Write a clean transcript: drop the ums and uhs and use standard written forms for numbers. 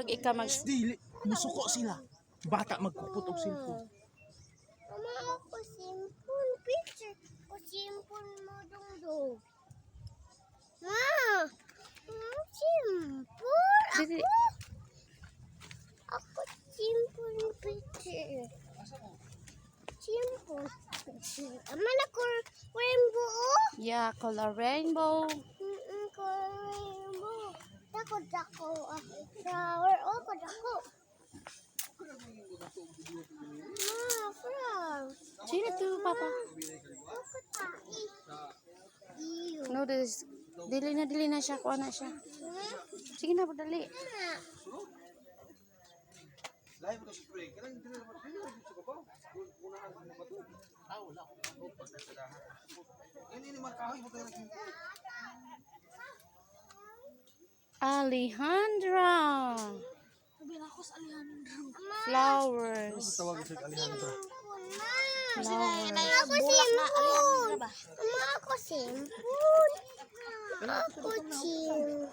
mag-ika mag... Dili, musuko sila. Bata magkupot og cellphone. Mama, ako simpon. Picture ko simpon mo dungdong. Ma! Simpon? Dili. Ako simpon picture. Simpon picture. Aman ako rainbow. Yeah, color rainbow. Ko rainbow. Dako. Flower. Oh, ko dako. Ma, flower. Sino to, Papa? Ako tahi. Iyo. No, this... Dili na siya. Kuha na siya. Sige na, dali. Lahi mo to si Frank. Kailan dili na ko pa. Unaan mo ba to? Wala ko. Pagkasadahan. Ini makahoy mo tayo naging. Alejandra. Sabihin ako sa Alejandro. Flowers. Tawag sa Alejandro. Flowers. Ako simpon. Mama, ako simpon. Ako simpon.